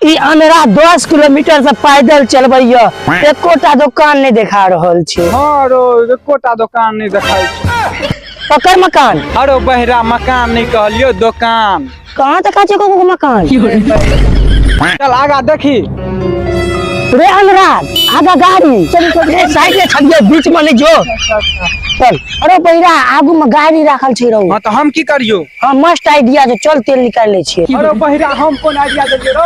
ई अनरा 10 kilometre से पैदल चलबैया एकोटा दुकान नहीं देखा रहल छे। हां रो एकोटा दुकान नहीं देखाई छे। पकर मकान अरे बहिरा मकान नहीं कहलियो दुकान। कहां देखा छे को मकान? चल आगा देखी रे अनुराग आगा गाड़ी चल साइड में छड़िए बीच में नहीं जो चल। अरे बहिरा आगू में गाड़ी राखल छे रहो। हां तो हम की करियो? हां मस्त आइडिया छे, चल तेल निकाल ले छे। अरे बहिरा हम कोन आइडिया देलिए रो?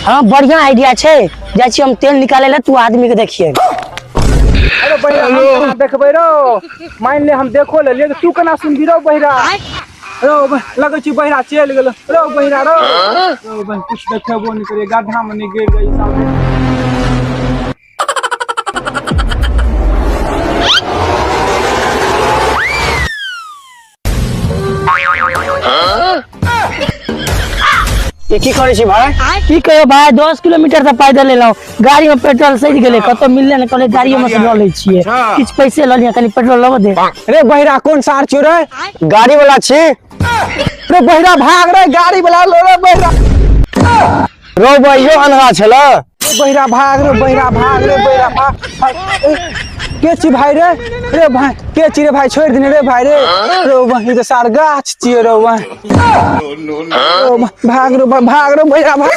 हां बढ़िया आइडिया छे, जाय छी हम तेल निकाले ले, तू आदमी के देखिए। अरे बहिरा हम केना देखबै रो? मान ले हम देखो ले तू केना सुनबी रो बहिरा? रो लगे छी बहिरा चल गेल रो बहिरा रो बहन कुछ देखबो नहीं करे, गड्ढा में नहीं गिर गई सामने। ये की करे छी भाई? की कहियो भाई 10 किलोमीटर से पैदल एलो, गाड़ी में पेट्रोल सज गेले, कतो मिलले न कहले गाड़ी में से ल ले छिए, किछ पैसे ल लिया, कनी पेट्रोल लगा दे। रे बहिरा कौन सार छियो रे? गाड़ी वाला छी। रे बहिरा भाग रे, गाड़ी वाला लो रे बहिरा। रो भाइयो अनहा छला। बहिरा भाग रे बहिरा भाग रे बहिरा भाग। के छी भाई रे? रे भाई के छी रे भाई? छोड़ दिन रे भाई रे। रो भाई तो सार गाछ छी रो भाई। भाग रे बहिरा भाग।